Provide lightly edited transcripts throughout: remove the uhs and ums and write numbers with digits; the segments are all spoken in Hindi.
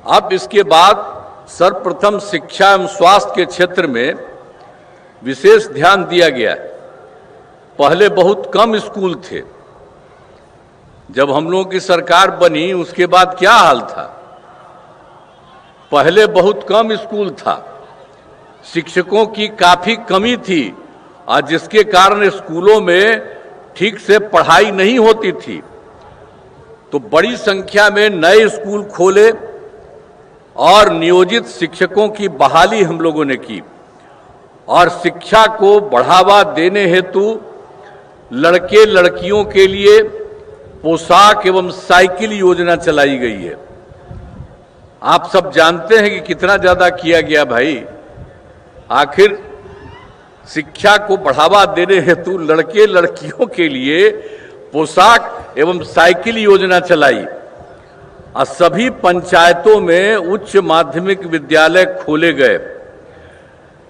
अब इसके बाद सर्वप्रथम शिक्षा एवं स्वास्थ्य के क्षेत्र में विशेष ध्यान दिया गया। पहले बहुत कम स्कूल थे, जब हम लोगों की सरकार बनी उसके बाद क्या हाल था? पहले बहुत कम स्कूल था, शिक्षकों की काफी कमी थी और जिसके कारण स्कूलों में ठीक से पढ़ाई नहीं होती थी। तो बड़ी संख्या में नए स्कूल खोले और नियोजित शिक्षकों की बहाली हम लोगों ने की और शिक्षा को बढ़ावा देने हेतु लड़के लड़कियों के लिए पोशाक एवं साइकिल योजना चलाई गई है। आप सब जानते हैं कि कितना ज्यादा किया गया भाई। आखिर शिक्षा को बढ़ावा देने हेतु लड़के लड़कियों के लिए पोशाक एवं साइकिल योजना चलाई और सभी पंचायतों में उच्च माध्यमिक विद्यालय खोले गए।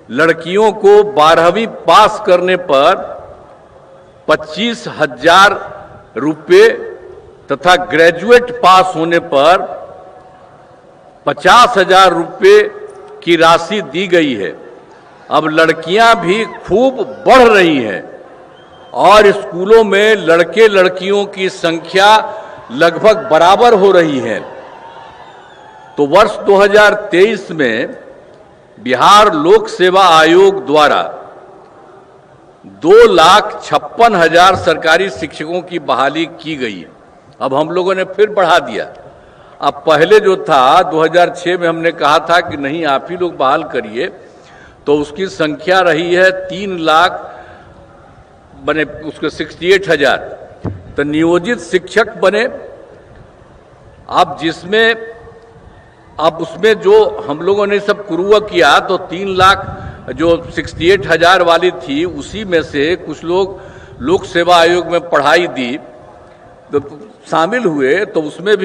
लड़कियों को 12वीं पास करने पर 25,000 रुपये तथा ग्रेजुएट पास होने पर 50,000 रुपये की राशि दी गई है। अब लड़कियां भी खूब बढ़ रही हैं और स्कूलों में लड़के लड़कियों की संख्या लगभग बराबर हो रही है। तो वर्ष 2023 में बिहार लोक सेवा आयोग द्वारा 2,56,000 सरकारी शिक्षकों की बहाली की गई है। अब हम लोगों ने फिर बढ़ा दिया। अब पहले जो था 2006 में हमने कहा था कि नहीं आप ही लोग बहाल करिए, तो उसकी संख्या रही है 3 लाख बने, उसके 68,000 तो नियोजित शिक्षक बने। अब जिसमें अब उसमें जो हम लोगों ने सब कुरुआ किया तो 3 लाख जो 68,000 वाली थी उसी में से कुछ लोग लोक सेवा आयोग में पढ़ाई दी तो शामिल हुए, तो उसमें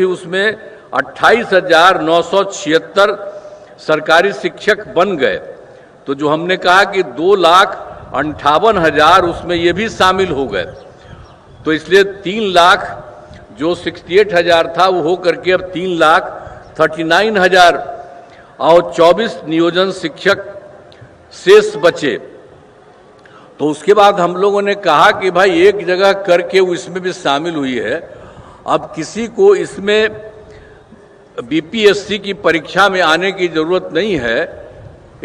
28,976 सरकारी शिक्षक बन गए। तो जो हमने कहा कि 2,58,000 उसमें ये भी शामिल हो गए। तो इसलिए 3 लाख जो 68,000 था वो हो करके अब 3,39,000 और 24 नियोजन शिक्षक शेष बचे। तो उसके बाद हम लोगों ने कहा कि भाई एक जगह करके वो इसमें भी शामिल हुई है, अब किसी को इसमें बीपीएससी की परीक्षा में आने की जरूरत नहीं है।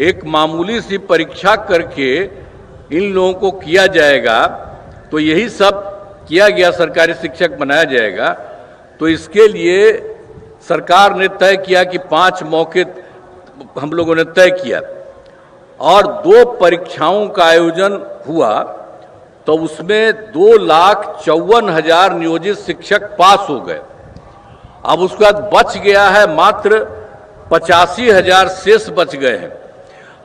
एक मामूली सी परीक्षा करके इन लोगों को किया जाएगा, तो यही सब किया गया, सरकारी शिक्षक बनाया जाएगा। तो इसके लिए सरकार ने तय किया कि 5 मौके हम लोगों ने तय किया और 2 परीक्षाओं का आयोजन हुआ। तो उसमें 2,54,000 नियोजित शिक्षक पास हो गए। अब उसके बाद बच गया है मात्र 85,000 शेष बच गए हैं।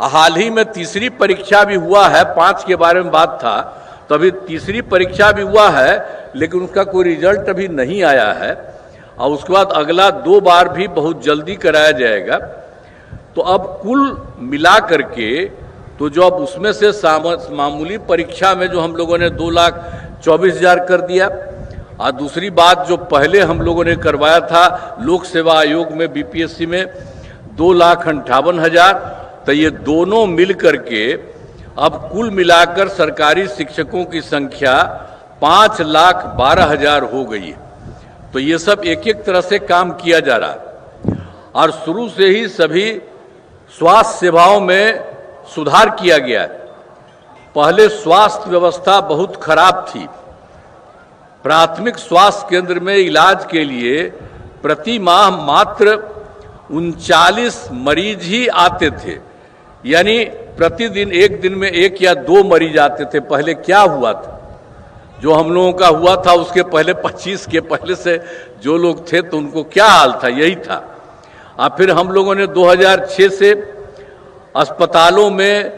हाल ही में तीसरी परीक्षा भी हुआ है, 5 के बारे में बात था, तो अभी तीसरी परीक्षा भी हुआ है लेकिन उसका कोई रिजल्ट अभी नहीं आया है और उसके बाद अगला 2 बार भी बहुत जल्दी कराया जाएगा। तो अब कुल मिला करके तो जो अब उसमें से मामूली परीक्षा में जो हम लोगों ने 2,24,000 कर दिया और दूसरी बात जो पहले हम लोगों ने करवाया था लोक सेवा आयोग में बीपीएससी में 2,58,000, तो ये दोनों मिल करके अब कुल मिलाकर सरकारी शिक्षकों की संख्या 5,12,000 हो गई है। तो ये सब एक एक तरह से काम किया जा रहा है और शुरू से ही सभी स्वास्थ्य सेवाओं में सुधार किया गया है। पहले स्वास्थ्य व्यवस्था बहुत खराब थी। प्राथमिक स्वास्थ्य केंद्र में इलाज के लिए प्रति माह मात्र 39 मरीज ही आते थे, यानी प्रतिदिन एक दिन में 1 या 2 मरीज आते थे। पहले क्या हुआ था, जो हम लोगों का हुआ था उसके पहले 25 के पहले से जो लोग थे तो उनको क्या हाल था, यही था। और फिर हम लोगों ने 2006 से अस्पतालों में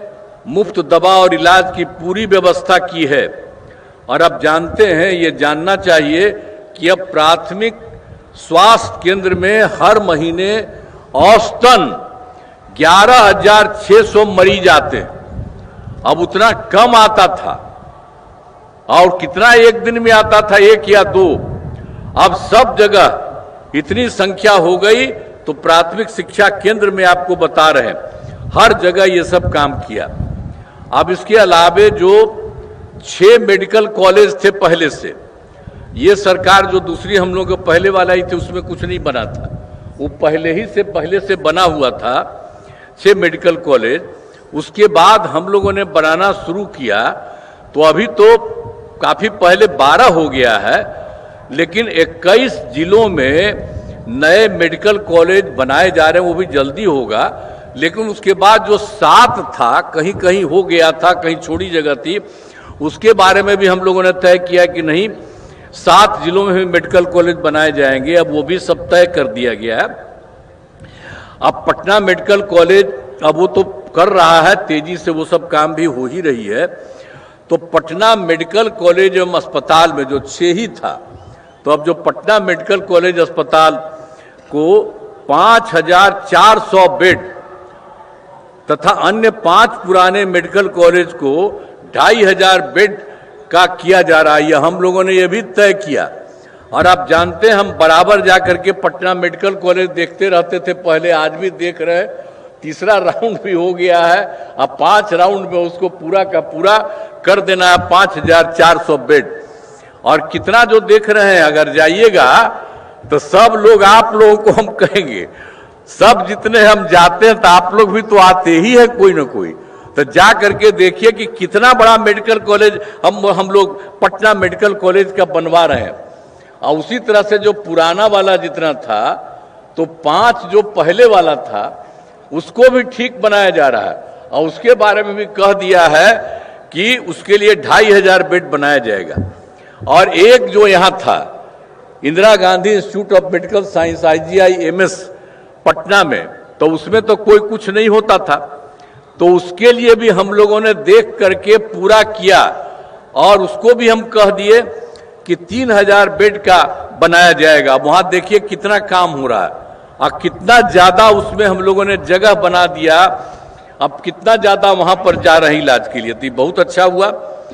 मुफ्त दवा और इलाज की पूरी व्यवस्था की है। और अब जानते हैं, ये जानना चाहिए कि अब प्राथमिक स्वास्थ्य केंद्र में हर महीने औसतन 11,600 मरीज आते हैं। अब उतना कम आता था और कितना एक दिन में आता था, 1 या 2। अब सब जगह इतनी संख्या हो गई तो प्राथमिक शिक्षा केंद्र में आपको बता रहे हैं हर जगह ये सब काम किया। अब इसके अलावे जो 6 मेडिकल कॉलेज थे पहले से, ये सरकार जो दूसरी हम लोग पहले वाला ही थे उसमें कुछ नहीं बना था, वो पहले से बना हुआ था 6 मेडिकल कॉलेज। उसके बाद हम लोगों ने बनाना शुरू किया तो अभी तो काफी पहले 12 हो गया है, लेकिन 21 जिलों में नए मेडिकल कॉलेज बनाए जा रहे हैं, वो भी जल्दी होगा। लेकिन उसके बाद जो 7 था, कहीं कहीं हो गया था, कहीं छोटी जगह थी, उसके बारे में भी हम लोगों ने तय किया कि नहीं 7 जिलों में भी मेडिकल कॉलेज बनाए जाएंगे। अब वो भी सब तय कर दिया गया है। अब पटना मेडिकल कॉलेज अब वो तो कर रहा है तेजी से, वो सब काम भी हो ही रही है। तो पटना मेडिकल कॉलेज एवं अस्पताल में जो 6 ही था, तो अब जो पटना मेडिकल कॉलेज अस्पताल को 5400 बेड तथा अन्य 5 पुराने मेडिकल कॉलेज को 2500 बेड का किया जा रहा है। यह हम लोगों ने यह भी तय किया। और आप जानते हैं हम बराबर जाकर के पटना मेडिकल कॉलेज देखते रहते थे पहले, आज भी देख रहे हैं। तीसरा राउंड भी हो गया है, अब 5 राउंड में उसको पूरा का पूरा कर देना है 5400 बेड। और कितना जो देख रहे हैं, अगर जाइएगा तो सब लोग आप लोगों को हम कहेंगे, सब जितने हम जाते हैं तो आप लोग भी तो आते ही है कोई ना कोई, तो जा करके देखिए कि कितना बड़ा मेडिकल कॉलेज हम लोग पटना मेडिकल कॉलेज का बनवा रहे हैं। और उसी तरह से जो पुराना वाला जितना था, तो 5 जो पहले वाला था उसको भी ठीक बनाया जा रहा है। और उसके बारे में भी कह दिया है कि उसके लिए 2500 बेड बनाया जाएगा। और एक जो यहाँ था Indira Gandhi institute of medical science IGIMS Patna में, तो उसमें तो कोई कुछ नहीं होता था, तो उसके लिए भी हम लोगों ने देख करके पूरा किया। और उसको भी हम कह दिए कि 3000 बेड का बनाया जाएगा। वहां देखिए कितना काम हो रहा है और कितना ज्यादा उसमें हम लोगों ने जगह बना दिया। अब कितना ज्यादा वहां पर जा रहे हैं इलाज के लिए, तो बहुत अच्छा हुआ।